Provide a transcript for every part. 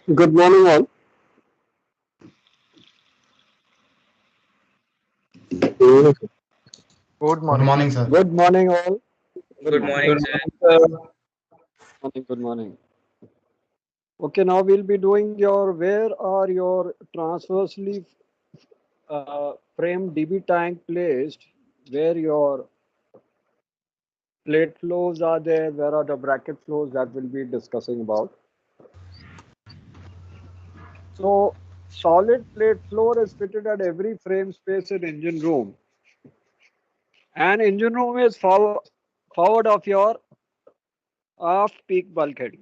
Good morning, all. Good Good morning. morning, sir. Good morning, all. Good Good morning. morning, Good sir. morning, sir. Morning. Good morning. Okay, now we'll be doing your where are your transversely framed DB tank placed, where your plate flows are there, where are the bracket flows that we'll be discussing about. So, solid plate floor is fitted at every frame space in engine room, and engine room is forward of your aft peak bulkhead.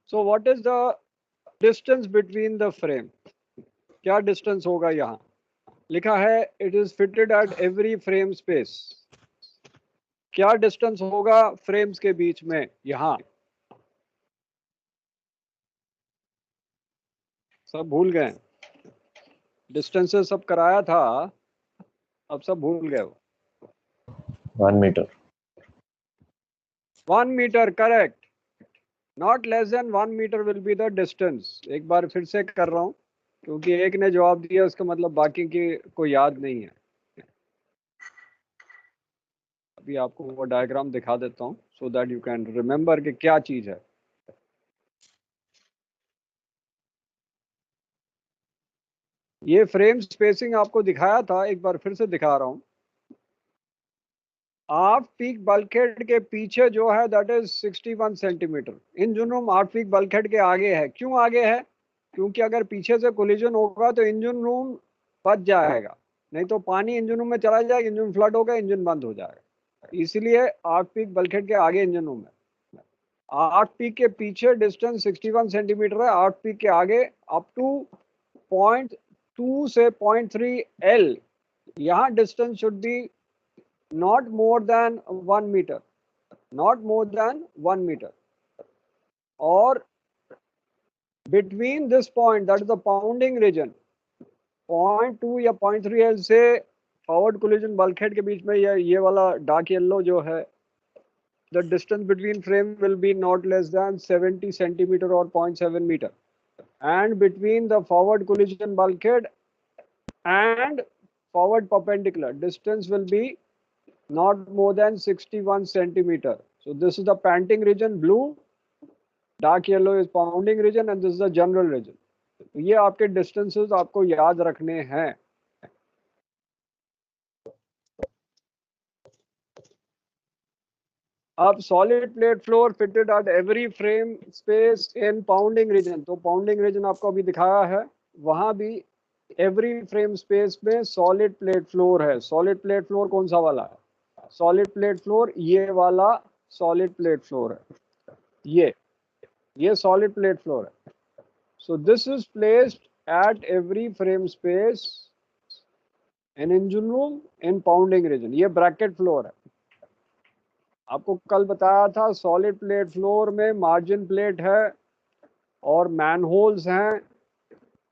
So, what is the distance between the frame? क्या distance होगा यहाँ लिखा है it is fitted at every frame space क्या distance होगा frames के बीच में यहाँ सब भूल गए डिस्टेंसेस सब कराया था अब सब भूल गए 1 meter. 1 metre correct not less than 1 metre will be the distance एक बार फिर से कर रहा हूँ क्योंकि एक ने जवाब दिया उसका मतलब बाकी की को याद नहीं है अभी आपको वो डायग्राम दिखा देता हूँ so that you can remember कि क्या चीज है ये फ्रेम स्पेसिंग आपको दिखाया था एक बार फिर से दिखा रहा हूं आफ पीक बल्कहेड के पीछे जो है that is 61 centimetre engine room of peak bulkhead के आगे है क्यों आगे है क्योंकि अगर पीछे से कोलिजन होगा तो इंजन रूम बच जाएगा नहीं तो पानी इंजन रूम में चला जाएगा इंजन फ्लड होगा इंजन बंद हो जाएगा इसलिए आफ पीक बल्कहेड के आगे इंजन रूम है आठ पीक के पीछे डिस्टेंस 61 सेंटीमीटर है आठ पीक के आगे अप टू 0.2 से 0.3 L यहाँ distance should be not more than 1 meter not more than 1 meter or between this point that is the pounding region 0.2 या 0.3 L से फॉरवर्ड कोलिजन बल्कहेड के बीच में ये वाला डार्क येलो जो है the distance between frame will be not less than 70 centimeter or 0.7 meter and between the forward collision bulkhead and forward perpendicular distance will be not more than 61 centimeter. So this is the panting region, blue, dark yellow is pounding region and this is the general region. तो ये आपके distances आपको याद रखने हैं. अब solid plate floor fitted at every frame space in pounding region. तो pounding region आपको अभी दिखाया है, वहां भी every frame space में solid plate floor है. Solid plate floor कौन सा वाला है? Solid plate floor ये वाला solid plate floor है. ये solid plate floor है. So this is placed at every frame space in engine room in pounding region. ये bracket floor है. आपको कल बताया था solid plate floor में margin plate है और manholes हैं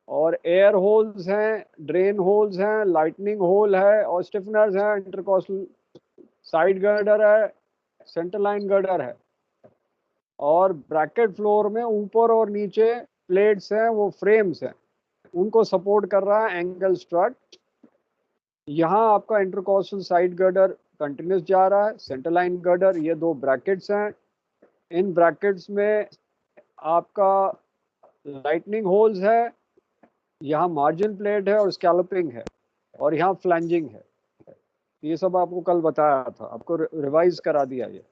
और एयर होल्स हैं ड्रेन होल्स हैं लाइटनिंग होल है और स्टिफनर्स हैं इंटरकॉस्टल साइड गर्डर है सेंटर लाइन गर्डर है और ब्रैकेट फ्लोर में ऊपर और नीचे प्लेट्स हैं वो फ्रेम्स हैं उनको सपोर्ट कर रहा है एंगल स्ट्रट यहाँ आपका इंटरकॉस्टल साइड गर्डर कंटिन्यूस जा रहा है सेंटर लाइन गर्डर ये दो ब्रैकेट्स हैं इन ब्रैकेट्स में आपका लाइटनिंग होल्स है यहाँ मार्जिन प्लेट है और स्कैल्पिंग है और यहाँ फ्लैंजिंग है ये सब आपको कल बताया था आपको रिवाइज करा दिया ये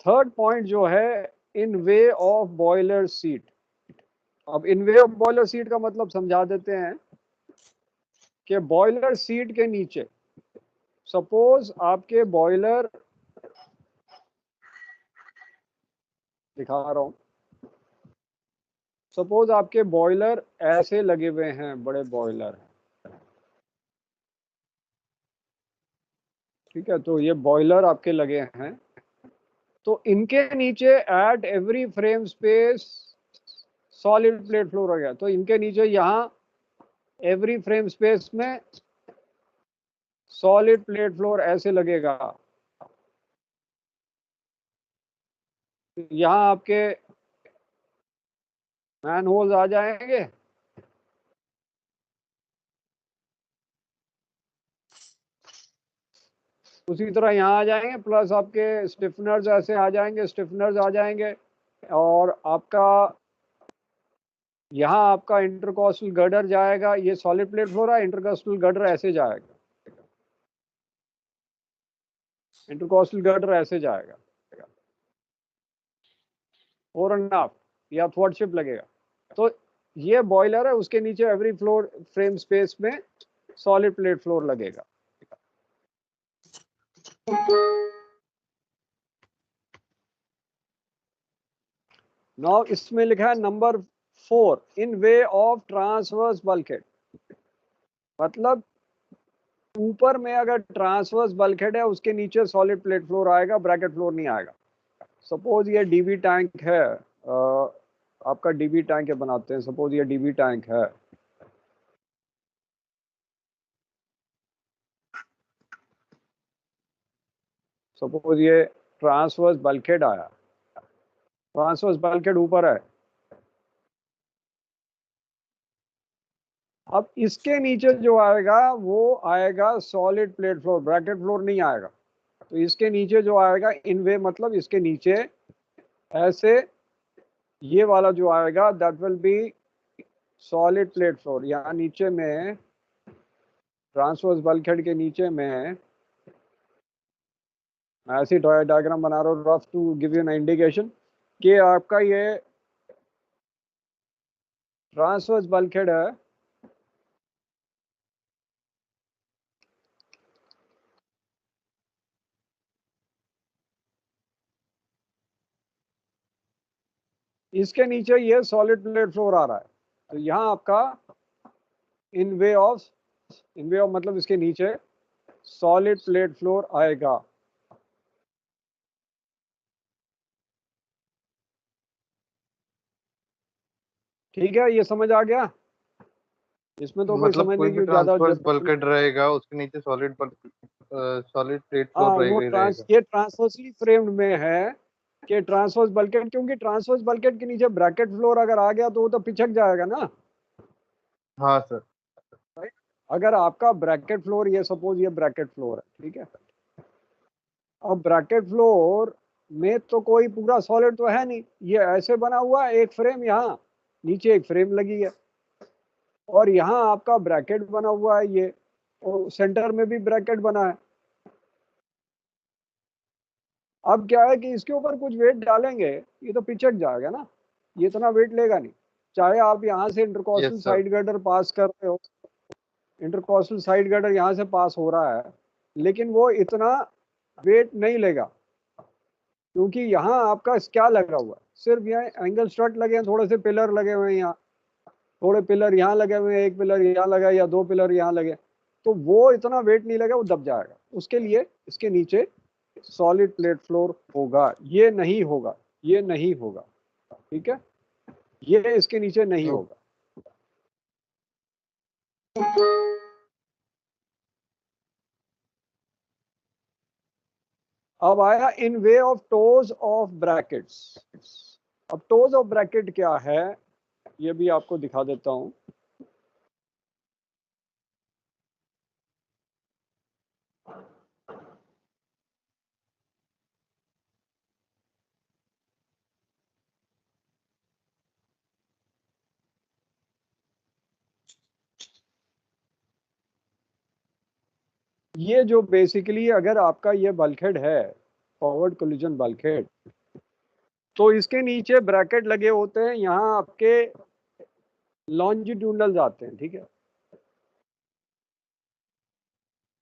थर्ड पॉइंट जो है in way of boiler seat अब इन वे ऑफ बॉयलर सीट का मतलब समझा देते हैं कि बॉयलर सीट के नीचे सपोज आपके बॉयलर दिखा रहा हूं सपोज आपके बॉयलर ऐसे लगे हुए हैं बड़े बॉयलर हैं ठीक है तो ये बॉयलर आपके लगे हैं तो इनके नीचे at every frame space solid plate floor हो गया तो इनके नीचे यहाँ एवरी फ्रेम स्पेस में सॉलिड प्लेट फ्लोर ऐसे लगेगा यहाँ आपके मैन होल्स आ जाएंगे। उसी तरह यहाँ आ जाएंगे, प्लस आपके स्टिफनर्स ऐसे आ जाएंगे, स्टिफनर्स आ जाएंगे। और आपका यहाँ आपका इंटरकोस्टल गर्डर जाएगा, ये सॉलिड प्लेट फ्लोर है, इंटरकोस्टल गर्डर ऐसे जाएगा, इंटरकोस्टल गर्डर ऐसे जाएगा, फोर एंड हाफ या थ्वर्डशिप लगेगा। तो ये बॉयलर है, उसके नीचे एवरी फ्लोर फ्रेम स्पेस में सॉलिड प्लेट फ्लोर लगेगा। नाउ इसमें लिखा है number 4, in way of transverse bulkhead. मतलब ऊपर में अगर ट्रांसवर्स बल्कहेड है, उसके नीचे सॉलिड प्लेट फ्लोर आएगा, ब्रैकेट फ्लोर नहीं आएगा। सपोज ये डीबी टैंक है, आपका डीबी टैंक बनाते हैं, सपोज ये डीबी टैंक है। सपोज ये ट्रांसवर्स बल्कहेड आया, ट्रांसवर्स बल्कहेड ऊपर है। अब इसके नीचे जो आएगा वो आएगा solid plate floor, bracket floor नहीं आएगा। तो इसके नीचे जो आएगा इन वे, मतलब इसके नीचे ऐसे ये वाला जो आएगा that will B solid plate floor. यहाँ नीचे में ट्रांसवर्स बल्कहेड के नीचे में ऐसी डायग्राम बना रहा हूँ rough to give you an indication कि आपका ये ट्रांसवर्स बल्कहेड है, इसके नीचे ये सॉलिड प्लेट फ्लोर आ रहा है। तो यहाँ आपका इन वे ऑफ मतलब इसके नीचे सॉलिड प्लेट फ्लोर आएगा। ठीक है, ये समझ आ गया? इसमें तो कोई मतलब कोई समझने भी की ज्यादा ट्रांसवर्स जरूरत नहीं। बल्कहेड रहेगा उसके नीचे सॉलिड प्लेट हाँ, फ्लोर वो रहेगा ही रहेगा। ये ट्रांसवर्सली फ्रेम्ड में है कि ट्रांसवर्स बल्कहेड, क्योंकि ट्रांसवर्स बल्कहेड के नीचे ब्रैकेट फ्लोर अगर आ गया तो वो तो पिछक जाएगा ना। हाँ सर। राइट? अगर आपका ब्रैकेट फ्लोर, ये सपोज ये ब्रैकेट फ्लोर है, ठीक है। अब ब्रैकेट फ्लोर में तो कोई पूरा सॉलिड तो है नहीं, ये ऐसे बना हुआ है, एक फ्रेम यहाँ नीचे एक फ्रेम लगी है, और यहाँ आपका ब्रैकेट बना हुआ है ये, और सेंटर में भी ब्रैकेट बना है। अब क्या है कि इसके ऊपर कुछ वेट डालेंगे, ये तो पिचक जाएगा ना, ये इतना वेट लेगा नहीं। चाहे आप यहाँ से intercostal yes sir. Side girder pass कर रहे हो, इंटरकोस्टल साइड गर्डर यहाँ से पास हो रहा है, लेकिन वो इतना वेट नहीं लेगा, क्योंकि यहाँ आपका क्या लगा हुआ है, सिर्फ यहाँ एंगल स्ट्रट लगे हैं, थोड़े से पिलर लगे हुए हैं, यहाँ थोड़े पिलर यहाँ लगे हुए हैं, एक पिलर यहाँ लगा है या दो पिलर यहाँ लगे, तो वो इतना वेट नहीं लगा, वो दब जाएगा। उसके लिए इसके नीचे सॉलिड प्लेट फ्लोर होगा, ये नहीं होगा, ये नहीं होगा, ठीक है, ये इसके नीचे नहीं होगा। अब आया in way of toes of brackets. अब टोज ऑफ ब्रैकेट क्या है, ये भी आपको दिखा देता हूं। ये जो बेसिकली अगर आपका ये बल्कहेड है, फॉरवर्ड कोलिजन बल्कहेड, तो इसके नीचे ब्रैकेट लगे होते हैं, यहाँ आपके लॉन्जिट्यूडनल आते हैं, ठीक है।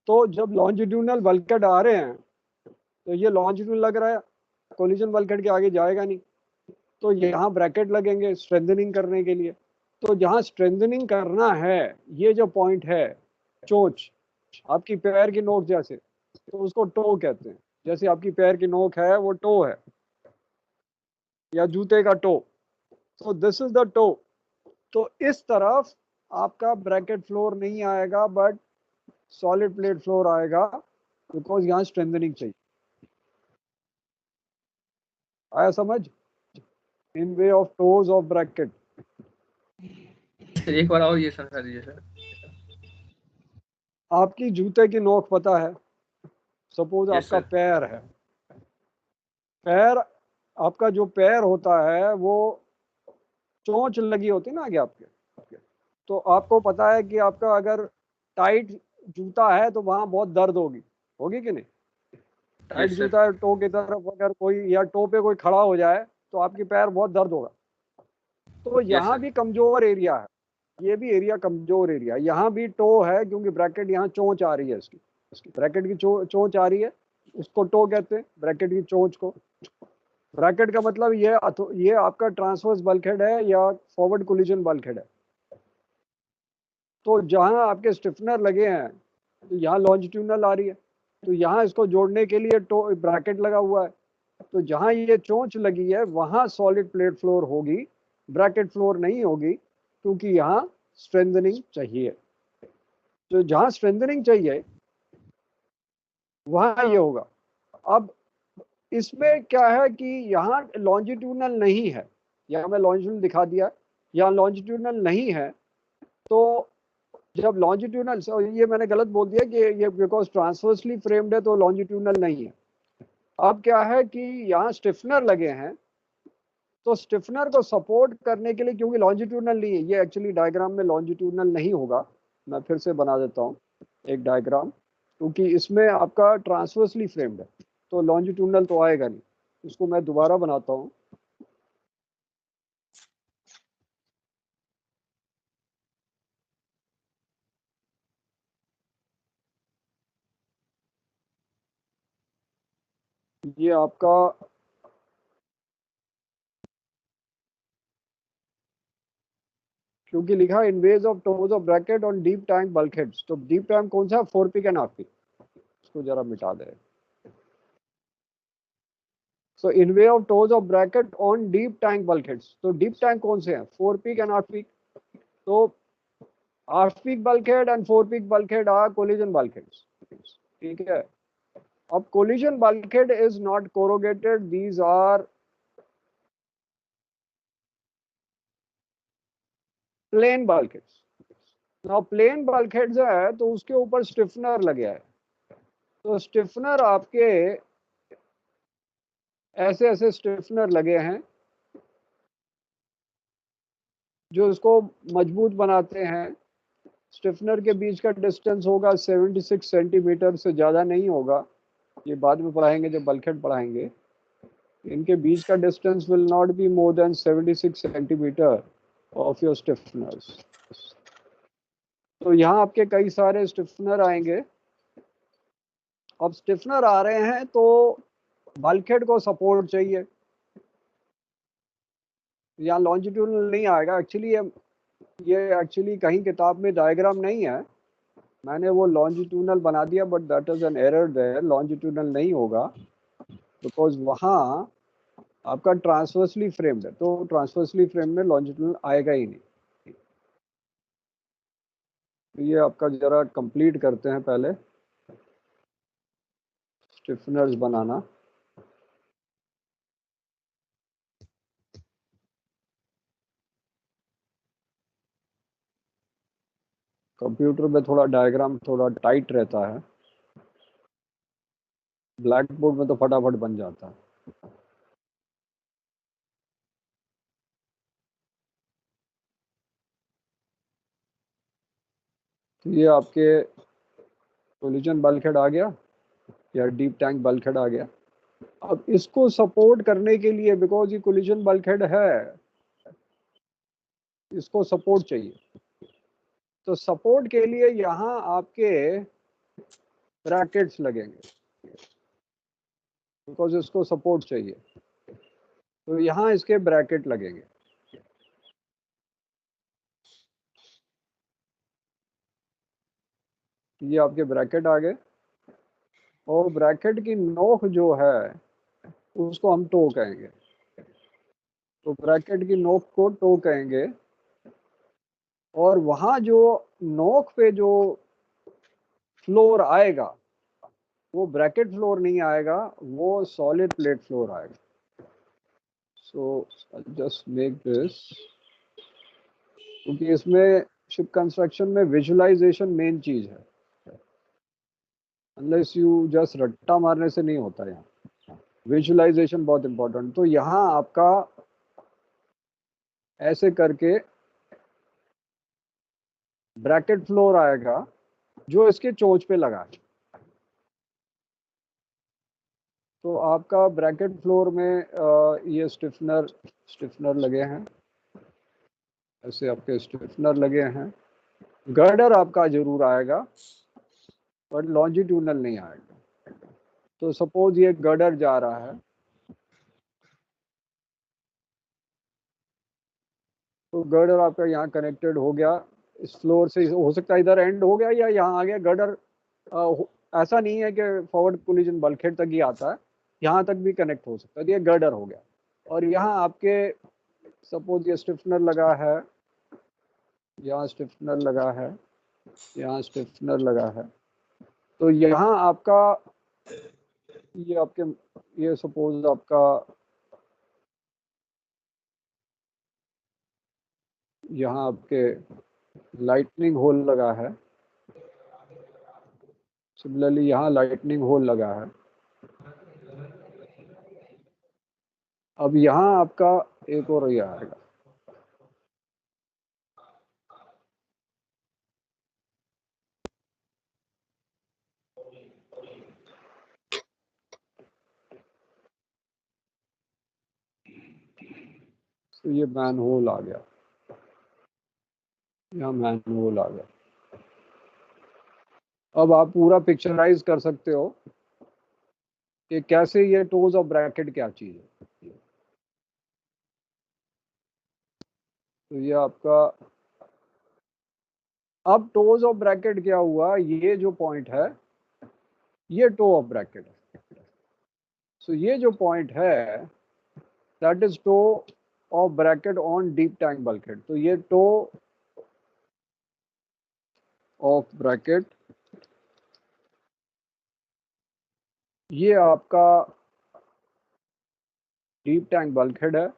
तो जब लॉन्जिट्यूडनल बल्कहेड आ रहे हैं, तो ये लॉन्जिट्यूड लग रहा है, कोलिजन बल्कहेड के आगे जाएगा नहीं, तो यहाँ ब्रैकेट लगेंगे स्ट्रेंथनिंग करने के लिए। तो जहाँ स्ट्रेंथनिंग करना है, ये जो पॉइंट है, चोंच आपकी पैर की नोक जैसे, तो उसको टो कहते हैं। जैसे आपकी पैर की नोक है वो टो है, या जूते का टो, तो दिस इज द टो। तो इस तरफ आपका ब्रैकेट फ्लोर नहीं आएगा, बट सॉलिड प्लेट फ्लोर आएगा, बिकॉज यहाँ स्ट्रेंथनिंग चाहिए। आया समझ? In way of toes of bracket. Sir एक बार और ये समझा दीजिए सर। आपकी जूते की नोक पता है, सपोज यस आपका सर। पैर है, पैर, आपका जो पैर होता है वो चोंच लगी होती है ना आगे आपके, तो आपको पता है कि आपका अगर टाइट जूता है तो वहां बहुत दर्द होगी, होगी कि नहीं? Tight yes sir. जूता है, टो की तरफ अगर कोई या टो पे कोई खड़ा हो जाए तो आपकी पैर बहुत दर्द होगा। तो यस यहाँ सर। भी कमजोर एरिया है, ये भी एरिया कमजोर एरिया, यहाँ भी टो है क्योंकि ब्रैकेट यहाँ चोंच आ रही है, इसकी ब्रैकेट की चोंच आ रही है, उसको टो कहते हैं, ब्रैकेट की चोंच को। ब्रैकेट का मतलब ये आपका ट्रांसवर्स बल्कहेड है या फॉरवर्ड कोलिजन बल्कहेड है। तो जहां आपके स्टिफनर लगे हैं तो यहाँ लॉन्जिट्यूडनल आ रही है, तो यहाँ इसको जोड़ने के लिए टो ब्रैकेट लगा हुआ है, तो जहां ये चोंच लगी है वहां सॉलिड प्लेट फ्लोर होगी, ब्रैकेट फ्लोर नहीं होगी, क्योंकि यहाँ स्ट्रेंथनिंग चाहिए। तो जहां स्ट्रेंथनिंग चाहिए वहां ये होगा। अब इसमें क्या है कि यहाँ लॉन्जिट्यूडनल नहीं है, यहाँ मैं लॉन्जिट्यूडनल दिखा दिया, यहाँ लॉन्जिट्यूडनल नहीं है। तो जब लॉन्जिट्यूडनल, ये मैंने गलत बोल दिया कि ये बिकॉज ट्रांसवर्सली फ्रेम्ड है तो लॉन्जिट्यूडनल नहीं है। अब क्या है कि यहाँ स्टिफनर लगे हैं, तो स्टिफनर को सपोर्ट करने के लिए, क्योंकि लॉन्जिट्यूडनल नहीं है, ये एक्चुअली डायग्राम में लॉन्जिट्यूडनल नहीं होगा, मैं फिर से बना देता हूँ एक डायग्राम, क्योंकि इसमें आपका ट्रांसवर्सली फ्रेम्ड है तो लॉन्जिट्यूडनल तो आएगा नहीं, इसको मैं दोबारा बनाता हूँ। ये आपका क्योंकि लिखा in ways of toes of bracket on deep tank bulkheads, तो डीप टैंक कौन सा, 4 पीक एंड हाफ पीक, इसको जरा मिटा दे। So in way of toes of bracket on deep tank bulkheads, तो डीप टैंक कौन से हैं, 4 पीक एंड हाफ पीक। तो aft peak bulkhead and 4 peak bulkhead are collision bulkheads, ठीक है। अब collision bulkhead is not corrugated, these are plain bulkheads. Now plain bulkheads है तो उसके ऊपर स्टिफनर लगे है, तो स्टिफनर आपके ऐसे ऐसे स्टिफनर लगे हैं जो इसको मजबूत बनाते हैं। स्टिफनर के बीच का डिस्टेंस होगा 76 सेंटीमीटर, से ज़्यादा नहीं होगा, ये बाद में पढ़ाएंगे जब बल्कहेड पढ़ाएंगे। इनके बीच का distance will not be more than 76 centimetre of your stiffeners. तो यहाँ आपके कई सारे स्टिफनर आएंगे। अब स्टिफनर आ रहे हैं तो बल्कहेड को सपोर्ट चाहिए, यहाँ लॉन्जिट्यूडनल नहीं आएगा। एक्चुअली ये एक्चुअली कहीं किताब में डायग्राम नहीं है, मैंने वो लॉन्जिट्यूडनल बना दिया, but that is an error there, longitudinal नहीं होगा बिकॉज वहाँ आपका ट्रांसवर्सली फ्रेम्ड है, तो ट्रांसवर्सली फ्रेम में लॉन्जिट्यूडनल आएगा ही नहीं। तो ये आपका जरा कंप्लीट करते हैं पहले स्टिफनर्स बनाना। कंप्यूटर में थोड़ा डायग्राम थोड़ा टाइट रहता है, ब्लैक बोर्ड में तो फटाफट बन जाता है। तो ये आपके कोलिजन बल्कहेड आ गया या डीप टैंक बल्कहेड आ गया। अब इसको सपोर्ट करने के लिए, बिकॉज ये कोलिजन बल्कहेड है, इसको सपोर्ट चाहिए, तो सपोर्ट के लिए यहाँ आपके ब्रैकेट्स लगेंगे, बिकॉज इसको सपोर्ट चाहिए, तो यहाँ इसके ब्रैकेट लगेंगे। ये आपके ब्रैकेट आ गए, और ब्रैकेट की नोक जो है उसको हम टो कहेंगे, तो ब्रैकेट की नोक को टो कहेंगे। और वहां जो नोक पे जो फ्लोर आएगा वो ब्रैकेट फ्लोर नहीं आएगा, वो सॉलिड प्लेट फ्लोर आएगा। सो जस्ट मेक दिस क्योंकि इसमें शिप कंस्ट्रक्शन में विजुअलाइजेशन मेन चीज है, अनलेस यू जस्ट रट्टा मारने से नहीं होता। यहाँ विजुअलाइजेशन बहुत इंपॉर्टेंट। तो यहाँ आपका ऐसे करके ब्रैकेट फ्लोर आएगा जो इसके चोंच पे लगा है। तो आपका ब्रैकेट फ्लोर में ये स्टिफनर लगे हैं, ऐसे आपके स्टिफनर लगे हैं। गर्डर आपका जरूर आएगा बट लॉन्जिट्यूडनल नहीं आएगा। तो सपोज ये गर्डर जा रहा है, तो गर्डर आपका यहाँ कनेक्टेड हो गया इस फ्लोर से। हो सकता है इधर एंड हो गया या यहाँ आ गया गर्डर। ऐसा नहीं है कि फॉरवर्ड कोलिजन बल्कहेड तक ही आता है, यहाँ तक भी कनेक्ट हो सकता है। तो ये गर्डर हो गया। और यहाँ आपके सपोज ये स्टिफनर लगा है, यहाँ स्टिफनर लगा है, यहाँ स्टिफनर लगा है। तो यहाँ आपका ये सपोज आपका यहाँ आपके लाइटनिंग होल लगा है। सिमिलरली यहाँ लाइटनिंग होल लगा है। अब यहाँ आपका एक और ये आएगा। तो ये मैन होल आ गया, यहाँ मैन होल आ गया। अब आप पूरा पिक्चराइज कर सकते हो कि कैसे ये टोज ऑफ ब्रैकेट क्या चीज है। तो ये आपका अब टोज ऑफ ब्रैकेट क्या हुआ, ये जो पॉइंट है ये टो ऑफ ब्रैकेट है। सो ये जो पॉइंट है that is toe of bracket on deep tank bulkhead. तो ये टो ऑफ ब्रैकेट, ये आपका डीप टैंक बल्कहेड है।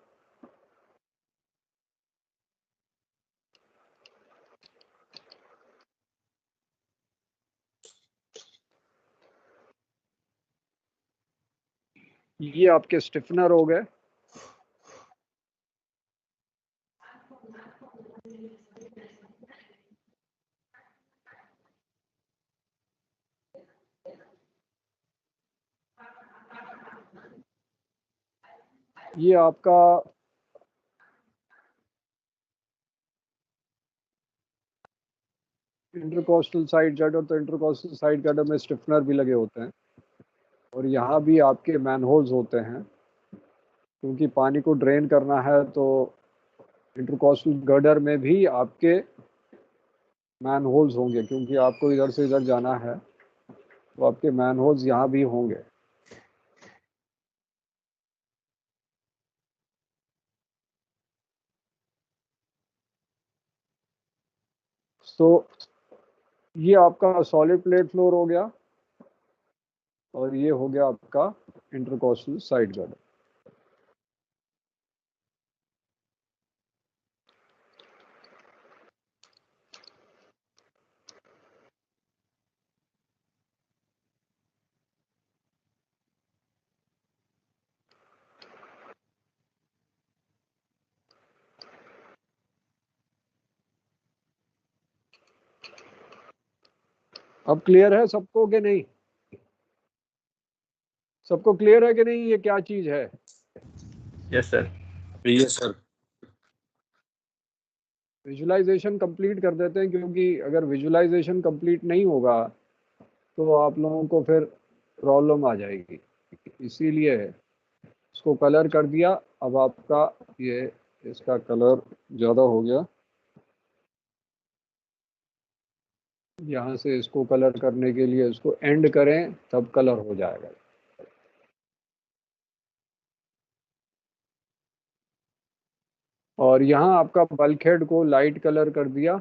ये आपके स्टिफनर हो गए। ये आपका इंटरकोस्टल साइड गटर। तो इंटरकोस्टल साइड गटर में स्टिफनर भी लगे होते हैं और यहाँ भी आपके मैनहोल्स होते हैं। क्योंकि पानी को ड्रेन करना है तो इंटरकोस्टल गर्डर में भी आपके मैनहोल्स होंगे, क्योंकि आपको इधर से इधर जाना है तो आपके मैनहोल्स यहाँ भी होंगे। तो ये आपका सॉलिड प्लेट फ्लोर हो गया और ये हो गया आपका इंटरकोस्टल साइड गर्डर। अब क्लियर है सबको कि नहीं? सबको क्लियर है कि नहीं ये क्या चीज है? Yes, sir. Yes sir. Visualisation complete कर देते हैं, क्योंकि अगर विजुअलाइजेशन कंप्लीट नहीं होगा तो आप लोगों को फिर प्रॉब्लम आ जाएगी। इसीलिए इसको कलर कर दिया। अब आपका ये इसका कलर ज़्यादा हो गया, यहाँ से इसको कलर करने के लिए इसको एंड करें तब कलर हो जाएगा। और यहाँ आपका बल्कहेड को लाइट कलर कर दिया।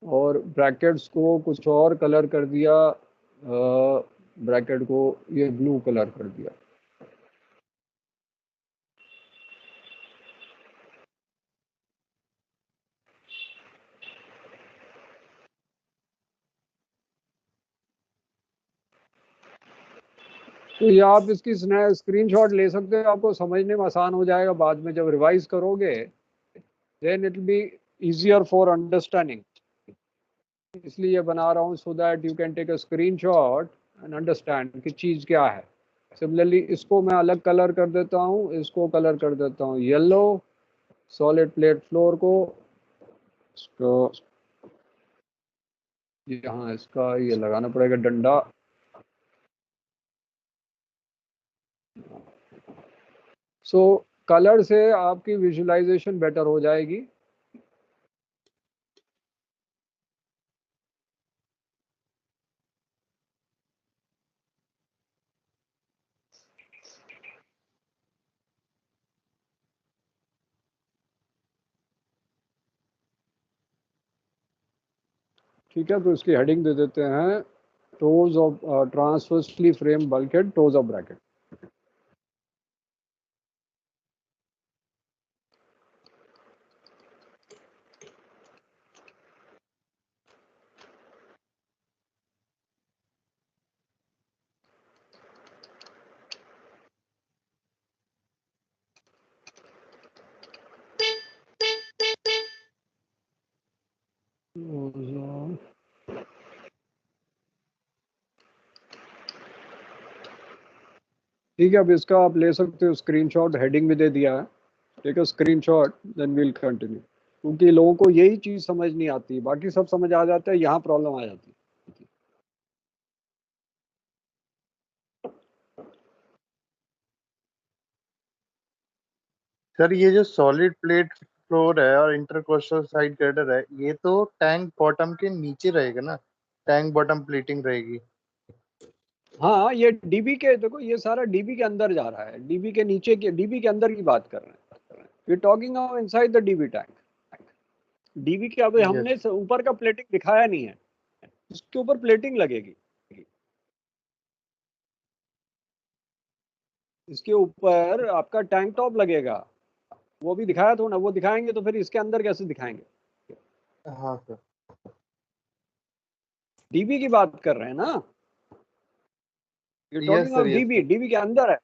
और ब्रैकेट्स को कुछ और कलर कर दिया, ब्रैकेट को ये ब्लू कलर कर दिया। तो ये आप इसकी स्क्रीनशॉट ले सकते हो, आपको समझने में आसान हो जाएगा। बाद में जब रिवाइज करोगे then it will be easier for understanding. इसलिए ये बना रहा हूँ so that you can take a screenshot and understand कि चीज़ क्या है। सिमिलरली इसको मैं अलग कलर कर देता हूँ, इसको कलर कर देता हूँ येलो, सॉलिड प्लेट फ्लोर को इसको यहाँ इसका ये लगाना पड़ेगा डंडा। सो कलर से आपकी विजुअलाइजेशन बेटर हो जाएगी। ठीक है, तो इसकी हेडिंग दे देते हैं toes of transversely frame bulkhead toes of bracket. ठीक है, अब इसका आप ले सकते हो स्क्रीनशॉट, हेडिंग भी दे दिया है। Take a screenshot then will continue, क्योंकि लोगों को यही चीज समझ नहीं आती, बाकी सब समझ आ जाता है, यहाँ प्रॉब्लम आ जाती है। सर ये जो सॉलिड प्लेट फ्लोर है और इंटरकोस्टल साइड गर्डर है, ये तो टैंक बॉटम के नीचे रहेगा ना, टैंक बॉटम प्लेटिंग रहेगी। हाँ, ये डीबी के, देखो ये सारा डीबी के अंदर जा रहा है, डीबी के नीचे के, डीबी के अंदर की बात कर रहे हैं। We talking of inside the DB tank. DB के अभी हमने यस। ऊपर का प्लेटिंग दिखाया नहीं है, इसके ऊपर प्लेटिंग लगेगी। इसके ऊपर आपका टैंक टॉप लगेगा, वो भी दिखाया था ना, वो दिखाएंगे तो फिर इसके अंदर कैसे दिखाएंगे। हाँ सर। डीबी की बात कर रहे हैं ना, ये yes talking of sir, yes dB, sir. DB के अंदर है।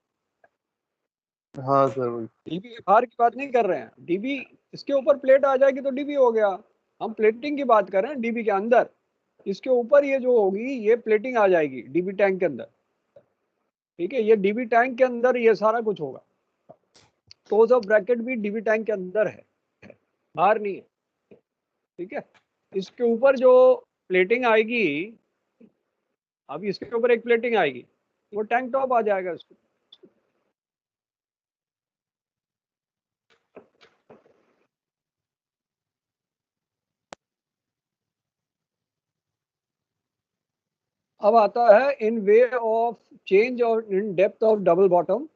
हाँ सर वही। डीबी के बाहर की बात नहीं कर रहे हैं। डीबी इसके ऊपर प्लेट आ जाएगी तो डीबी हो गया। हम प्लेटिंग की बात कर रहे हैं डीबी के अंदर। इसके ऊपर ये जो होगी ये प्लेटिंग आ जाएगी डीबी टैंक के अंदर। ठीक है, ये डीबी टैंक के अंदर ये सारा कुछ होगा। टोज ऑफ ब्रैकेट भी डीबी टैंक के अंदर है, बाहर नहीं है। ठीक है, इसके ऊपर जो प्लेटिंग आएगी, अब इसके ऊपर एक प्लेटिंग आएगी, वो टैंक टॉप आ जाएगा इसको। अब आता है इन वे ऑफ चेंज और इन depth of double bottom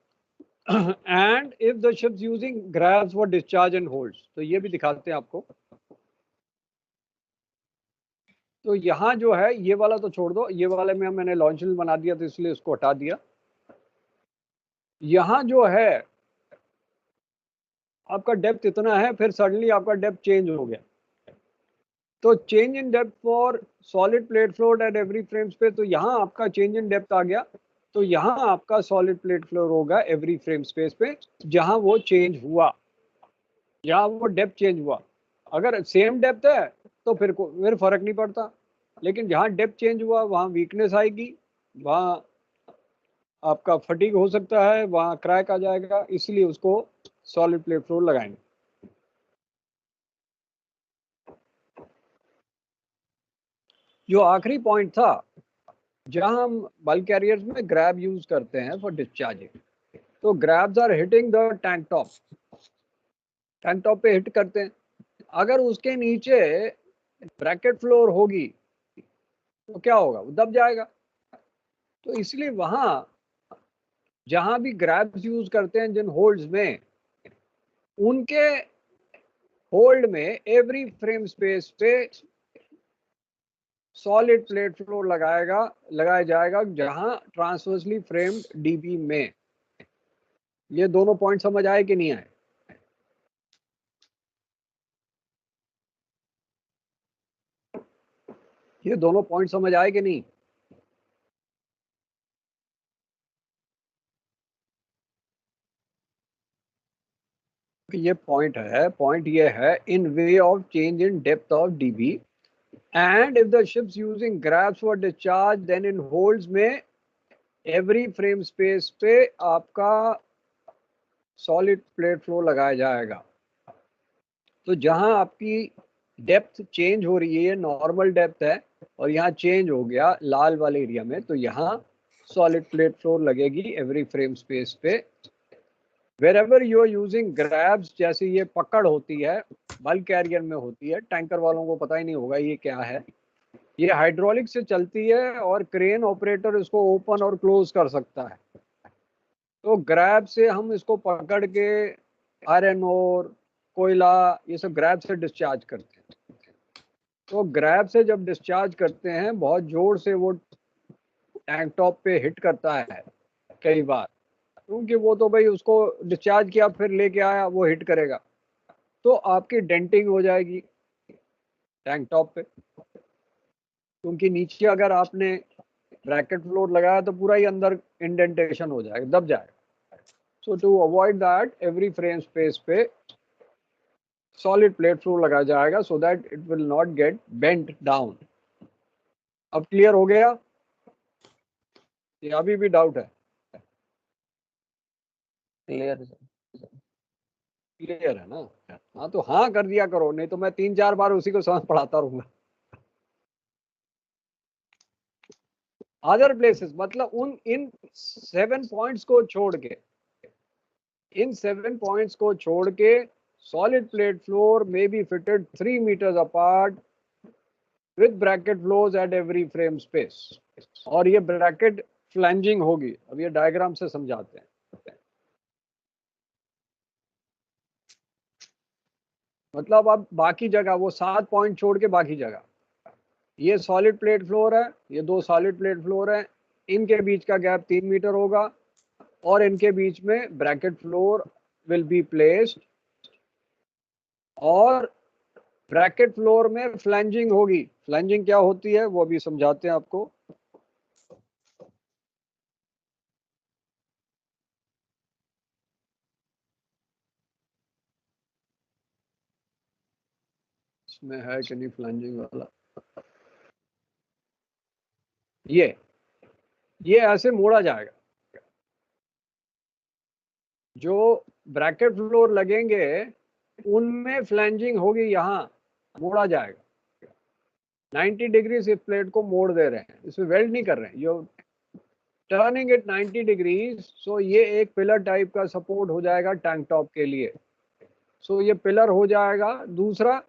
and if the ships using grabs for discharge and holds. तो ये भी दिखाते हैं आपको। तो यहाँ जो है ये वाला तो छोड़ दो, ये वाले में मैंने लॉन्चिल बना दिया तो इसलिए उसको हटा दिया। यहाँ जो है आपका डेप्थ इतना है, फिर सडनली आपका डेप्थ चेंज हो गया। तो change in depth for solid plate floor at every frame space, तो यहाँ आपका चेंज इन डेप्थ आ गया। तो यहाँ आपका सॉलिड प्लेट फ्लोर होगा एवरी फ्रेम स्पेस पे, जहां वो चेंज हुआ, यहाँ वो डेप्थ चेंज हुआ। अगर सेम डेप्थ है तो फिर फर्क नहीं पड़ता, लेकिन जहाँ डेप्थ चेंज हुआ वहाँ वीकनेस आएगी, वहाँ आपका फटीग हो सकता है, वहाँ क्रैक आ जाएगा, इसलिए उसको सॉलिड प्लेट फ्लोर लगाएंगे। जो आखिरी पॉइंट था, जहां हम बल्क कैरियर्स में ग्रैब यूज करते हैं फॉर डिस्चार्जिंग, तो grabs are hitting the tank top, tank top पे हिट करते हैं। अगर उसके नीचे ब्रैकेट फ्लोर होगी तो क्या होगा, वो दब जाएगा। तो इसलिए वहां जहां भी ग्रैब्स यूज करते हैं जिन होल्ड्स में, उनके होल्ड में एवरी फ्रेम स्पेस पे सॉलिड प्लेट फ्लोर लगाया जाएगा जहां ट्रांसवर्सली फ्रेम्ड डीबी में। ये दोनों पॉइंट समझ आए कि नहीं आए? ये दोनों पॉइंट समझ आए कि नहीं? ये पॉइंट ये है in way of change in depth of DB and if the ships using grabs for discharge then in holds में एवरी फ्रेम स्पेस पे आपका सॉलिड प्लेट फ्लो लगाया जाएगा। तो जहां आपकी डेप्थ चेंज हो रही है, ये नॉर्मल डेप्थ है और यहाँ चेंज हो गया लाल वाले एरिया में, तो यहाँ सॉलिड प्लेट फ्लोर लगेगी एवरी फ्रेम स्पेस पे। Wherever you are using grabs, जैसे ये पकड़ होती है बल्क कैरियर में होती है, टैंकर वालों को पता ही नहीं होगा ये क्या है। ये हाइड्रोलिक से चलती है और क्रेन ऑपरेटर इसको ओपन और क्लोज कर सकता है। तो ग्रैब से हम इसको पकड़ के आयरन और कोयला ये सब ग्रैब से डिस्चार्ज करते हैं। तो ग्रैब से जब डिस्चार्ज करते हैं बहुत जोर से वो टैंक टॉप पे हिट करता है कई बार, क्योंकि वो तो भाई उसको डिस्चार्ज किया फिर लेके आया, वो हिट करेगा तो आपकी डेंटिंग हो जाएगी टैंक टॉप पे। क्योंकि नीचे अगर आपने ब्रैकेट फ्लोर लगाया तो पूरा ही अंदर इंडेंटेशन हो जाएगा, दब जाएगा। So to avoid that every frame space पे सॉलिड प्लेट फ्लोर लगाया जाएगा so that it will not get bent down. अब क्लियर हो गया या अभी भी डाउट है? क्लियर है क्लियर है ना? हाँ तो हाँ कर दिया करो, नहीं तो मैं 3-4 बार उसी को समझ पढ़ाता रहूंगा। अदर प्लेसेस मतलब इन 7 पॉइंट्स को छोड़ के सॉलिड प्लेट फ्लोर में B fitted 3 meters apart with bracket flows at every frame space. और ये ब्रैकेट फ्लैंजिंग होगी। अब ये डायग्राम से समझाते हैं। मतलब अब बाकी जगह वो 7 पॉइंट छोड़ के बाकी जगह, ये सॉलिड प्लेट फ्लोर है, ये 2 सॉलिड प्लेट फ्लोर है, इनके बीच का गैप 3 मीटर होगा और इनके बीच में bracket floor will be placed और ब्रैकेट फ्लोर में फ्लैंजिंग होगी। फ्लैंजिंग क्या होती है वो भी समझाते हैं आपको। इसमें है कि नहीं फ्लैंजिंग वाला? ये ऐसे मोड़ा जाएगा। जो ब्रैकेट फ्लोर लगेंगे उनमें फ्लैंजिंग होगी, यहाँ मोड़ा जाएगा। 90 डिग्री इस प्लेट को मोड़ दे रहे हैं, इसमें वेल्ड नहीं कर रहे हैं, यो टर्निंग इट 90 डिग्रीज। सो ये एक पिलर टाइप का सपोर्ट हो जाएगा टैंक टॉप के लिए। सो ये पिलर हो जाएगा। दूसरा,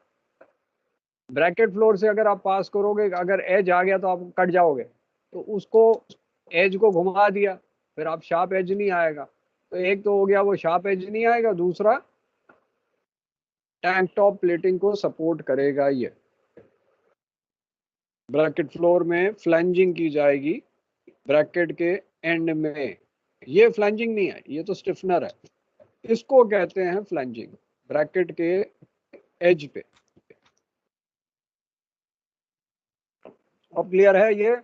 ब्रैकेट फ्लोर से अगर आप पास करोगे, अगर एज आ गया तो आप कट जाओगे, तो उसको एज को घुमा दिया, फिर आप शार्प एज नहीं आएगा। तो एक तो हो गया वो शार्प एज नहीं आएगा, दूसरा टैंक टॉप प्लेटिंग को सपोर्ट करेगा। ये ब्रैकेट फ्लोर में फ्लैंजिंग की जाएगी ब्रैकेट के एंड में। ये फ्लैंजिंग नहीं है, ये तो स्टिफनर है, इसको कहते हैं फ्लैंजिंग ब्रैकेट के एज पे। अब क्लियर है ये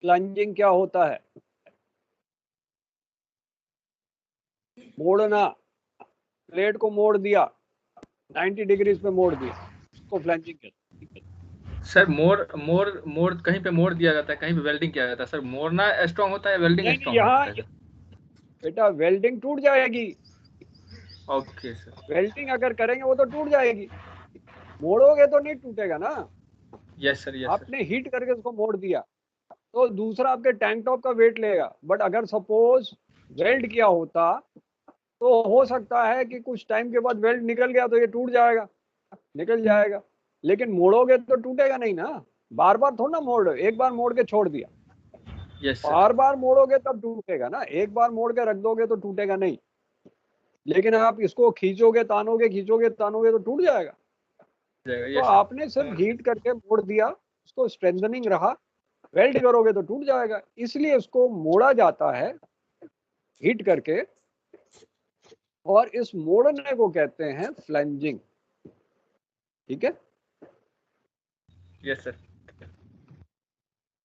फ्लैंजिंग क्या होता है? मोड़ना, प्लेट को मोड़ दिया 90 डिग्रीज पे मोड़ दिया, इसको फ्लैंजिंग कहते हैं। सर। मोड़ कहीं पे मोड़ दिया जाता है, कहीं पे वेल्डिंग किया जाता है सर। मोड़ना स्ट्रांग होता है, वेल्डिंग नहीं, स्ट्रांग होता है? बेटा वेल्डिंग टूट जाएगी। Okay sir. वेल्डिंग अगर करेंगे वो तो टूट जाएगी, मोड़ोगे तो नहीं टूटेगा ना। Yes sir, yes sir. आपने हीट करके उसको मोड़ दिया तो दूसरा आपके टैंक टॉप का वेट लेगा। बट अगर सपोज वेल्ड किया होता तो हो सकता है कि कुछ टाइम के बाद वेल्ड निकल गया तो ये टूट जाएगा, निकल जाएगा। लेकिन मोड़ोगे तो टूटेगा नहीं ना, बार बार थोड़ा ना मोड़, एक बार मोड़ के छोड़ दिया। Yes sir. बार बार मोड़ोगे तब टूटेगा ना, एक बार मोड़ के रख दोगे तो टूटेगा नहीं। लेकिन आप इसको खींचोगे तानोगे तो टूट जाएगा। तो आपने सिर्फ हीट करके मोड़ दिया, उसको स्ट्रेंथनिंग रहा, वेल्ड करोगे तो टूट जाएगा, इसलिए उसको मोड़ा जाता है हीट करके, और इस मोड़ने को कहते हैं फ्लेंजिंग। ठीक है, यस सर।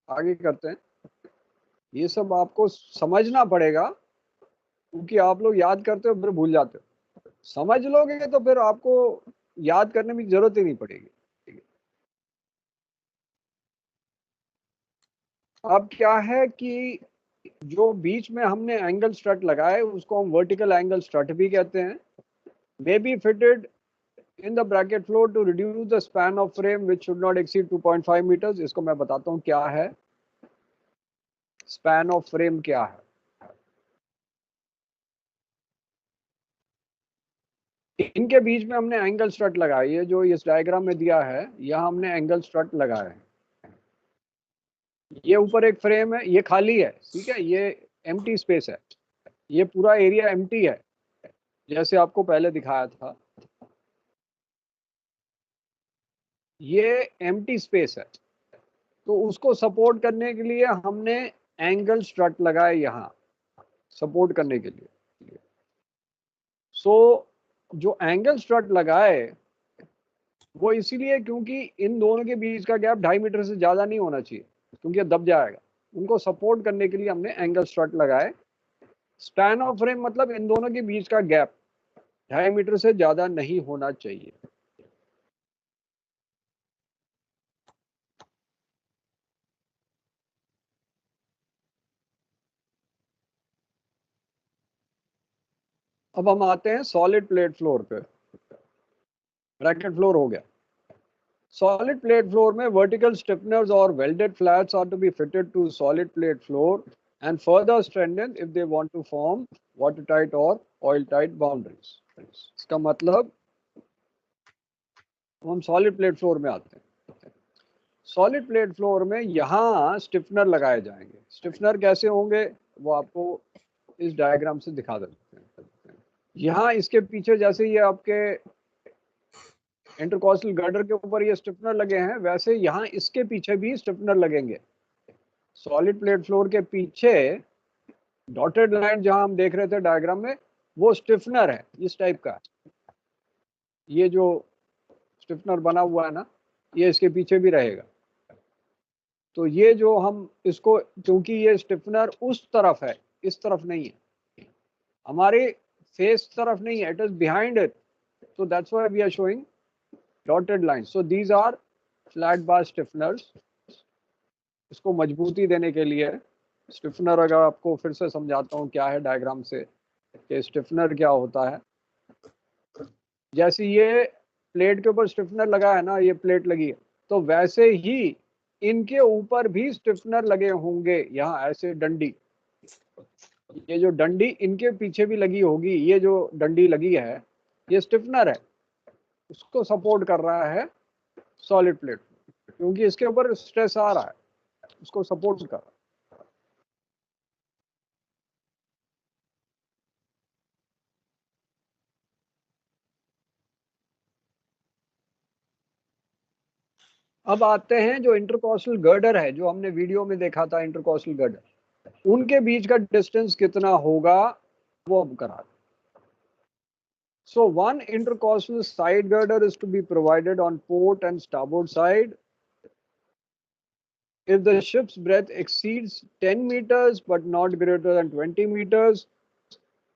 आगे करते हैं। ये सब आपको समझना पड़ेगा, क्योंकि आप लोग याद करते हो फिर भूल जाते हो। समझ लोगे तो फिर आपको याद करने की जरूरत ही नहीं पड़ेगी। अब क्या है कि जो बीच में हमने एंगल स्ट्रट लगाए उसको हम वर्टिकल एंगल स्ट्रट भी कहते हैं। May be fitted in the bracket floor to reduce the span of frame which should not exceed 2.5 metres. इसको मैं बताता हूँ क्या है स्पैन ऑफ फ्रेम, क्या है। इनके बीच में हमने एंगल स्ट्रट लगाई है, जो इस डायग्राम में दिया है, यहाँ हमने एंगल स्ट्रट लगाए हैं। ये ऊपर एक फ्रेम है, ये खाली है, ठीक है, ये एम्प्टी स्पेस है, ये पूरा एरिया एम्प्टी है, जैसे आपको पहले दिखाया था, ये एम्प्टी स्पेस है। तो उसको सपोर्ट करने के लिए हमने एंगल स्ट्रट लगाए यहाँ सपोर्ट करने के लिए। सो जो एंगल स्ट्रट लगाए वो इसीलिए क्योंकि इन दोनों के बीच का गैप 2.5 मीटर से ज्यादा नहीं होना चाहिए, क्योंकि ये दब जाएगा। उनको सपोर्ट करने के लिए हमने एंगल स्ट्रट लगाए। स्पैन ऑफ फ्रेम मतलब इन दोनों के बीच का गैप 2.5 मीटर से ज्यादा नहीं होना चाहिए। अब हम आते हैं सॉलिड प्लेट फ्लोर पे। ब्रैकेट फ्लोर हो गया। Solid plate floor में vertical stiffeners or welded flats are to be fitted to solid plate floor and further strengthened if they want to form watertight or oil-tight boundaries. इसका मतलब हम solid plate floor में आते हैं। Solid plate floor में यहाँ stiffener लगाए जाएंगे। स्टिफनर कैसे होंगे वो आपको इस डायग्राम से दिखा देते हैं। यहाँ इसके पीछे जैसे ये आपके इंटरकॉस्टल गर्डर के ऊपर ये स्टिफनर लगे हैं, वैसे यहाँ इसके पीछे भी स्टिफनर लगेंगे। सॉलिड प्लेट फ्लोर के पीछे डॉटेड लाइन जहां हम देख रहे थे डायग्राम में, वो स्टिफनर है इस टाइप का। ये जो स्टिफनर बना हुआ है ना, ये इसके पीछे भी रहेगा। तो ये जो हम इसको, क्योंकि ये स्टिफनर उस तरफ है, इस तरफ नहीं है, हमारे फेस तरफ नहीं है, it is behind it, so that's why we are showing dotted lines. So these are flat bar stiffeners. इसको मजबूती देने के लिए स्टिफनर, अगर आपको फिर से समझाता हूँ क्या है डायग्राम से कि स्टिफनर क्या होता है। जैसे ये प्लेट के ऊपर स्टिफनर लगा है ना, ये प्लेट लगी है, तो वैसे ही इनके ऊपर भी स्टिफनर लगे होंगे, यहाँ ऐसे डंडी, ये जो डंडी इनके पीछे भी लगी होगी, ये जो डंडी लगी है ये स्टिफनर है, उसको सपोर्ट कर रहा है सॉलिड प्लेट, क्योंकि इसके ऊपर स्ट्रेस आ रहा है, उसको सपोर्ट कर रहा है। अब आते हैं जो इंटरकॉस्टल गर्डर है, जो हमने वीडियो में देखा था इंटरकॉस्टल गर्डर, उनके बीच का डिस्टेंस कितना होगा वो अब करा। So one intercostal side girder is to be provided on port and starboard side. If the ship's breadth exceeds 10 meters but not greater than 20 meters,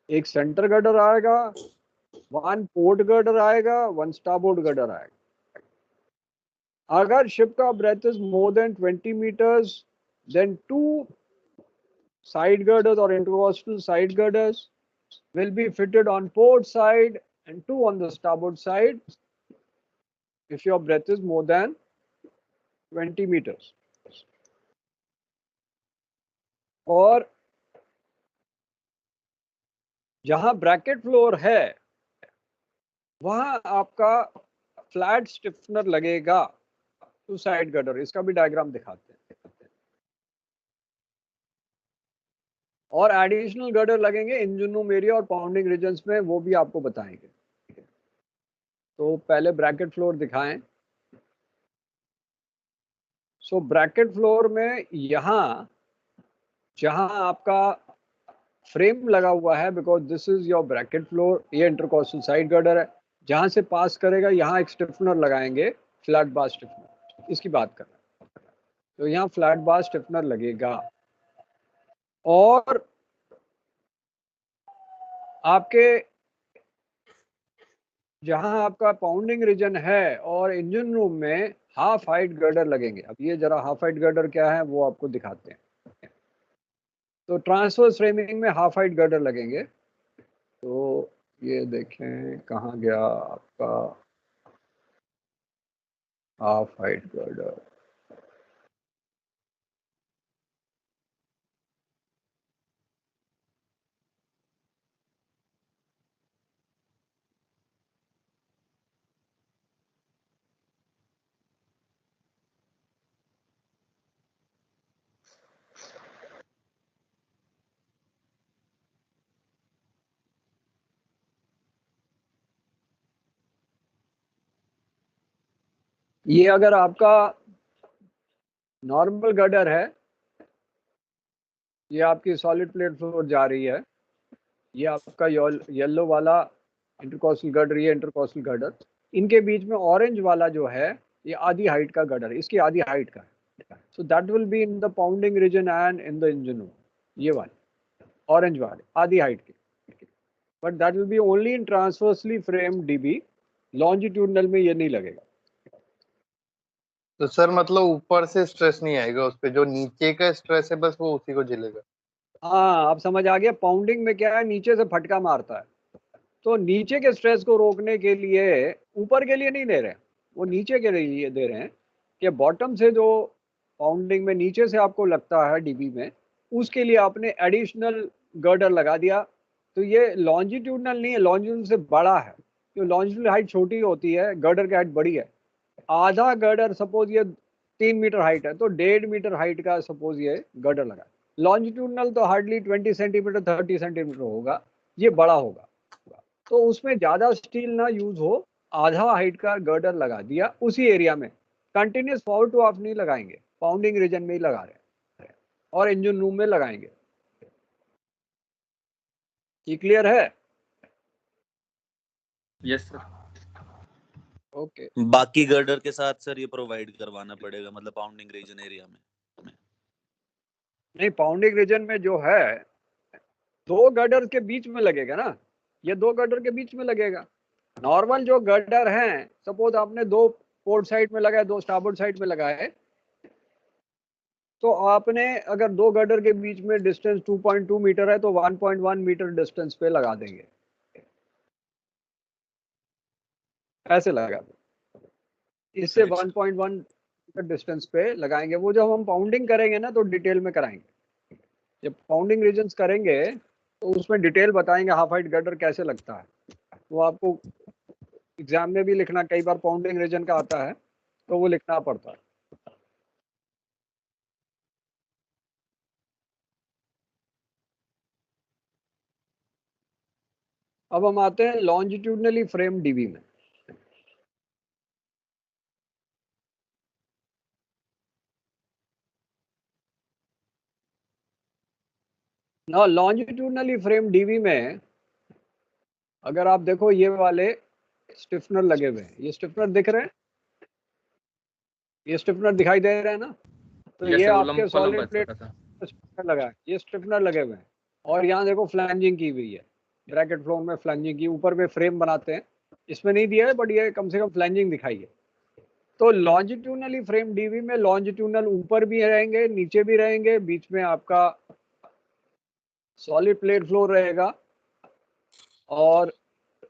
एक center girder आएगा, one port girder आएगा, one starboard girder आएगा। अगर ship का breadth is more than 20 meters, then two side girders or intercostal side girders will be fitted on port side and two on the starboard side if your breadth is more than 20 meters. और जहां bracket floor है वहां आपका flat stiffener लगेगा to side girder. इसका भी diagram दिखाते हैं। और एडिशनल गर्डर लगेंगे इंजनूम एरिया और पाउंडिंग रीजन्स में, वो भी आपको बताएंगे। तो पहले ब्रैकेट फ्लोर दिखाएं। सो ब्रैकेट फ्लोर में यहाँ जहां आपका फ्रेम लगा हुआ है, because this is your bracket floor, ये इंटरकॉस्टल साइड गर्डर है, जहां से पास करेगा यहाँ एक स्टिफनर लगाएंगे, फ्लैट बार स्टिफनर, इसकी बात कर रहे हैं। तो यहाँ फ्लैट बार स्टिफनर लगेगा और आपके जहां आपका पाउंडिंग रीजन है और इंजन रूम में हाफ हाइट गर्डर लगेंगे। अब ये जरा हाफ हाइट गर्डर क्या है वो आपको दिखाते हैं। तो ट्रांसवर्स फ्रेमिंग में हाफ हाइट गर्डर लगेंगे। तो ये देखें कहाँ गया आपका हाफ हाइट गर्डर। ये अगर आपका नॉर्मल गर्डर है, ये आपकी सॉलिड प्लेट फ्लोर जा रही है, ये आपका येलो वाला इंटरकॉस्टल गर्डर, ये इंटरकॉस्टल गर्डर, इनके बीच में ऑरेंज वाला जो है ये आधी हाइट का गर्डर, इसकी आधी हाइट का है। So that will be in the pounding region and in the engine room, ये वाले ऑरेंज वाले आधी हाइट के, but that will be only in transversely frame DB, longitudinal में ये नहीं लगेगा। तो सर मतलब ऊपर से स्ट्रेस नहीं आएगा उस पे, जो नीचे का स्ट्रेस है बस वो उसी को झेलेगा। हाँ अब समझ आ गया। पाउंडिंग में क्या है, नीचे से फटका मारता है, तो नीचे के स्ट्रेस को रोकने के लिए ऊपर के लिए नहीं दे रहे हैं, वो नीचे के लिए दे रहे हैं कि बॉटम से जो पाउंडिंग में नीचे से आपको लगता है डीबी में, उसके लिए आपने एडिशनल गर्डर लगा दिया। तो ये लॉन्जिट्यूडनल नहीं है, लॉन्जिट्यूडनल से बड़ा है। तो लॉन्जिट्यूडनल हाइट छोटी होती है, गर्डर की हाइट बड़ी है। आधा गर्डर सपोज ये 3 मीटर हाइट है, तो 1.5 मीटर हाइट का सपोज ये गर्डर लगा। लॉन्जिट्यूडनल तो हार्डली 20 सेंटीमीटर 30 सेंटीमीटर होगा, ये बड़ा होगा। तो उसमें ज्यादा स्टील ना यूज हो, आधा हाइट का गर्डर लगा दिया उसी एरिया में। कंटिन्यूस फॉर टू ऑफ नहीं लगाएंगे, पाउंडिंग रीजन में ही लगा रहे हैं और इंजन रूम में लगाएंगे। ये क्लियर है? Yes sir. ओके। बाकी गर्डर के साथ सर ये प्रोवाइड करवाना पड़ेगा, मतलब पाउंडिंग रीजन एरिया में? नहीं, पाउंडिंग रीजन में जो है दो गर्डर के बीच में लगेगा ना, ये दो गर्डर के बीच में लगेगा। नॉर्मल जो गर्डर हैं, सपोज आपने दो पोर्ट साइड में लगाए, दो स्टारबोर्ड साइड में लगाए, तो आपने अगर दो गर्डर के बीच में डिस्टेंस 2.2 मीटर है तो 1.1 मीटर डिस्टेंस पे लगा देंगे, ऐसे लगा दें। इससे 1.1 मीटर डिस्टेंस पे लगाएंगे। वो जब हम पाउंडिंग करेंगे ना तो डिटेल में कराएंगे। जब पाउंडिंग रीजन्स करेंगे तो उसमें डिटेल बताएंगे हाफ हाइट गर्डर कैसे लगता है। वो आपको एग्जाम में भी लिखना, कई बार पाउंडिंग रीजन का आता है तो वो लिखना पड़ता है। अब हम आते हैं लॉन्जिट्यूडनली फ्रेम डीबी में। ना लॉन्जिट्यूडनली फ्रेम डीबी में अगर आप देखो, ये वाले स्टिफनर लगे हुए हैं, ये स्टिफनर दिख रहे हैं, ये स्टिफनर दिखाई दे रहे हैं ना। तो यस ये सर, वो आपके लंबा लंबा सॉलिड प्लेट छोटा सा। स्टिफनर लगा है, ये स्टिफनर लगे हुए हैं। और यहाँ देखो फ्लैंजिंग की हुई है, ब्रैकेट फ्लोर में फ्लैंजिंग की, ऊपर में फ्रेम बनाते हैं, इसमें नहीं दिया है बट ये कम से कम फ्लैंजिंग दिखाई है। तो लॉन्जिट्यूडनली फ्रेम डीवी में लॉन्जिट्यूडनल ऊपर भी रहेंगे, नीचे भी रहेंगे, बीच में आपका सॉलिड प्लेट फ्लोर रहेगा। और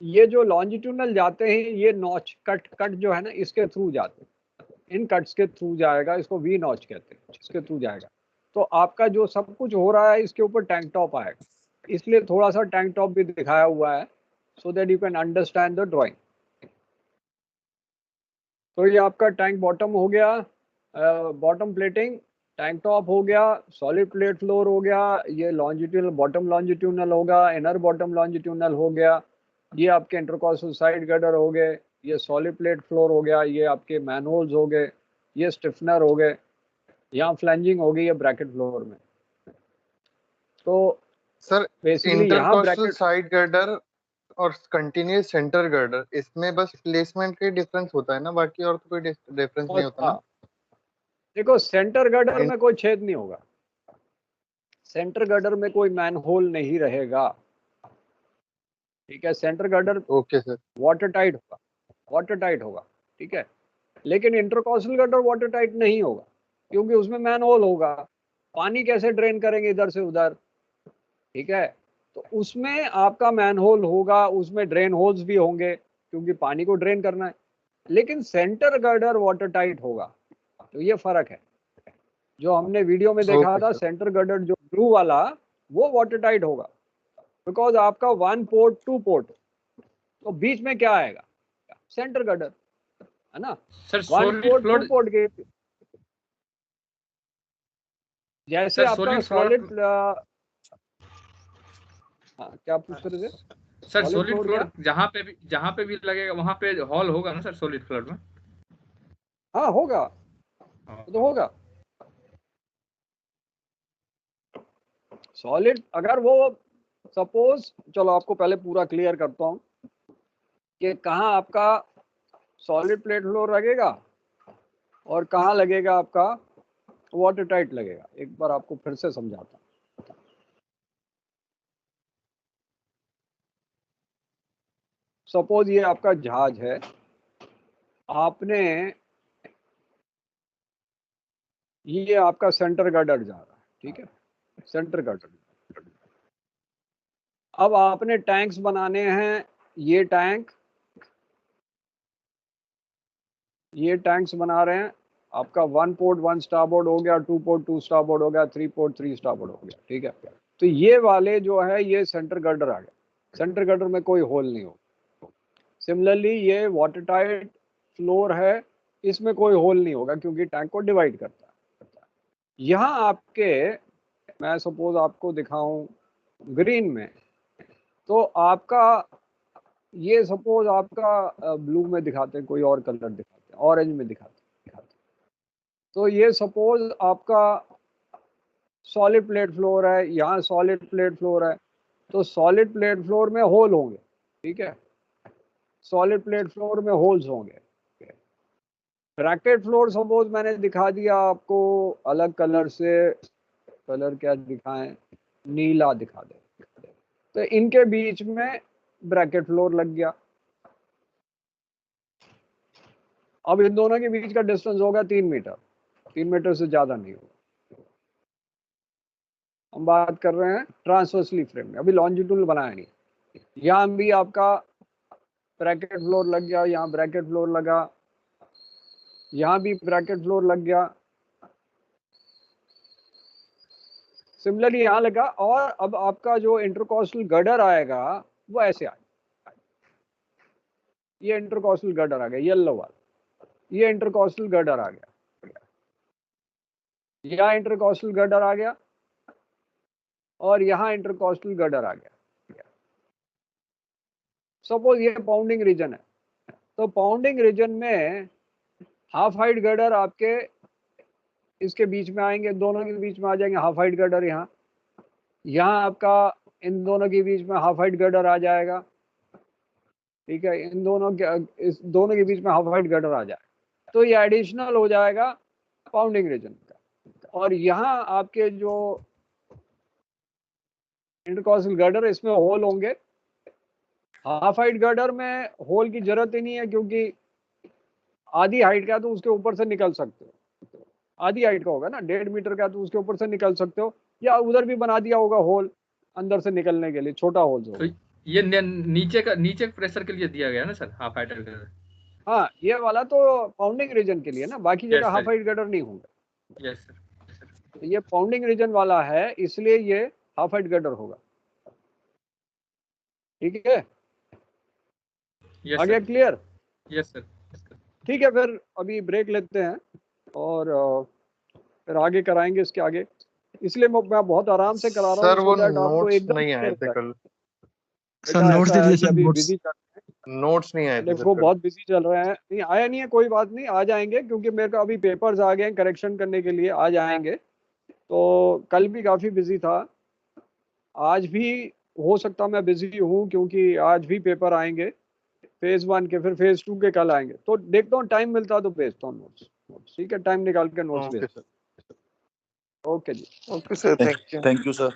ये जो लॉन्जिट्यूडनल जाते हैं, ये नॉच कट जो है ना, इसके थ्रू जाते हैं, इन कट्स के थ्रू जाएगा, इसको वी नॉच कहते हैं, इसके थ्रू जाएगा। तो आपका जो सब कुछ हो रहा है इसके ऊपर टैंक टॉप आएगा, इसलिए थोड़ा सा टैंक टॉप भी दिखाया हुआ है, so that you can understand the drawing. तो ये आपका टैंक बॉटम हो गया, बॉटम प्लेटिंग, टैंक टॉप हो गया, सॉलिड प्लेट फ्लोर हो गया, ये लॉन्जिट्यूडनल बॉटम लॉन्जिट्यूडनल होगा, इनर बॉटम लॉन्जिट्यूडनल हो गया, ये आपके इंटरकॉस्टल साइड गर्डर हो गए, ये सॉलिड प्लेट फ्लोर हो गया, ये आपके मैनहोल्स हो गए, ये स्टिफनर हो गए। यहाँ फ्लैंजिंग हो गई है ब्रैकेट फ्लोर में। तो सर बेसिकली यहाँ इंटरकोस्टल ब्रैकेट, साइड गर्डर और कंटिन्यूस सेंटर गर्डर, इसमें बस प्लेसमेंट का डिफरेंस होता है ना, बाकी और तो कोई डिफरेंस नहीं होता ना। देखो सेंटर गर्डर इन- में कोई छेद नहीं होगा, सेंटर गर्डर में कोई मैनहोल नहीं रहेगा, ठीक है। Centre girder okay sir. Water tight होगा, वाटर टाइट होगा, ठीक है। लेकिन इंटरकॉस्टल गर्डर वाटर टाइट नहीं होगा, क्योंकि उसमें मैनहोल होगा। पानी कैसे ड्रेन करेंगे इधर से उधर, ठीक है। तो उसमें आपका मैनहोल होगा, उसमें ड्रेन होल्स भी होंगे, क्योंकि पानी को ड्रेन करना है। लेकिन सेंटर गर्डर वाटर टाइट होगा, तो ये फर्क है। जो हमने वीडियो में देखा ओके था सर। सेंटर गर्डर जो ब्लू वाला, वो वाटर टाइट होगा, बिकॉज आपका 1 पोर्ट 2 पोर्ट, तो बीच में क्या आएगा, सेंटर गर्डर, है ना। Sir 1 solid port 2 floor, port के जैसे सर आपका सॉलिड फ्लोर, सॉलिड, क्या पूछ रहे थे? Sir solid solid floor floor क्या? जहाँ पे भी लगेगा वहां पे हॉल होगा ना सर सॉलिड फ्लोर में? हाँ होगा, तो होगा। सॉलिड अगर वो सपोज, चलो आपको पहले पूरा क्लियर करता हूँ कि कहाँ आपका सॉलिड प्लेट फ्लोर लगेगा और कहाँ लगेगा आपका वाटर टाइट लगेगा। एक बार आपको फिर से समझाता हूँ। सपोज ये आपका जहाज है, आपने, ये आपका सेंटर गर्डर जा रहा है, ठीक है, सेंटर गर्डर। अब आपने टैंक्स बनाने हैं, ये टैंक्स बना रहे हैं। आपका 1 पोर्ट 1 स्टारबोर्ड हो गया, 2 पोर्ट 2 स्टारबोर्ड हो गया, 3 पोर्ट 3 स्टारबोर्ड हो गया, ठीक है। तो ये वाले जो है ये सेंटर गर्डर आ गया, सेंटर गर्डर में कोई होल नहीं हो। सिमिलरली ये वाटर टाइट फ्लोर है, इसमें कोई होल नहीं होगा, क्योंकि टैंक को डिवाइड करता है। यहाँ आपके, मैं सपोज आपको दिखाऊं ग्रीन में, तो आपका ये सपोज आपका ब्लू में दिखाते हैं, कोई और कलर दिखाते हैं, ऑरेंज में दिखाते हैं। तो ये सपोज आपका सॉलिड प्लेट फ्लोर है, यहाँ सॉलिड प्लेट फ्लोर है, तो सॉलिड प्लेट फ्लोर में होल होंगे, ठीक है, सॉलिड प्लेट फ्लोर में होल्स होंगे। ब्रैकेट फ्लोर सपोज मैंने दिखा दिया आपको अलग कलर से, कलर क्या दिखाएं, नीला दिखा दे, तो इनके बीच में ब्रैकेट फ्लोर लग गया। अब इन दोनों के बीच का डिस्टेंस होगा 3 मीटर, 3 मीटर से ज्यादा नहीं होगा। हम बात कर रहे हैं ट्रांसवर्सली फ्रेम में, अभी लॉन्जिट्यूडल बनाया नहीं। यहाँ भी आपका ब्रैकेट फ्लोर लग गया, यहाँ ब्रैकेट फ्लोर लगा, यहाँ भी ब्रैकेट फ्लोर लग गया, सिमिलरली यहाँ लगा। और अब आपका जो इंटरकॉस्टल गर्डर आएगा वो ऐसे आएगा, ये इंटरकॉस्टल गर्डर आ गया येलो वाला, ये इंटरकॉस्टल गर्डर आ गया, यहाँ इंटरकॉस्टल गर्डर आ गया, और यहाँ इंटरकॉस्टल गर्डर आ गया। सपोज ये पाउंडिंग रीजन है, तो पाउंडिंग रीजन में हाफ हाइट गर्डर आपके इसके बीच में आएंगे, दोनों के बीच में आ जाएंगे हाफ हाइट गर्डर। यहाँ आपका इन दोनों के बीच में हाफ हाइट गर्डर आ जाएगा, ठीक है, इस दोनों के बीच में हाफ हाइट गर्डर आ जाएगा, तो ये एडिशनल हो जाएगा पाउंडिंग रीजन का। और यहाँ आपके जो इंटरकॉस्टल गर्डर, इसमें होल होंगे। हाफ हाइट गर्डर में होल की जरूरत ही नहीं है, क्योंकि आधी हाइट का तो उसके ऊपर से निकल सकते हो, आधी हाइट का होगा ना, 1.5 मीटर का, तो उसके ऊपर से निकल सकते हो, या उधर भी बना दिया होगा होल अंदर से निकलने के लिए, छोटा होल होगा। तो ये नीचे प्रेशर के लिए दिया गया ना सर हाफ हाइट गर्डर? हाँ, ये वाला तो पाउंडिंग रीजन के लिए ना, बाकी जगह हाफ हाइट गर्डर नहीं होगा। Yes sir. तो ये पाउंडिंग रीजन वाला है, इसलिए ये हाफ हाइट गर्डर होगा, ठीक है। यस आगे सर। क्लियर? Yes sir. ठीक है, फिर अभी ब्रेक लेते हैं और फिर आगे कराएंगे इसके आगे। इसलिए मैं बहुत आराम से करा रहा हूँ, सर सो वो दैट आपको नोट्स एकदम नहीं आए clear थे हो जाए। कल। सर बेटा नोट्स ऐसा दे है दीजिए कि सर अभी नोट्स। बिजी चल रहे हैं, नोट्स नहीं आए थे देखो सर। बहुत बिजी चल रहे हैं, नहीं आया नहीं है, कोई बात नहीं, आ जाएंगे क्योंकि मेरे को अभी पेपर्स आ गए हैं करेक्शन करने के लिए, आ जाएंगे। तो कल भी काफ़ी बिजी था, आज भी हो सकता मैं बिजी हूँ क्योंकि आज भी पेपर आएंगे फेज 1 के, फिर फेज 2 के कल आएंगे। तो देखता हूँ टाइम मिलता तो भेजता हूँ नोट्स। ठीक है, टाइम निकाल के नोट्स ओके भेज। सर। ओके जी। Okay sir, thank you. Thank you sir.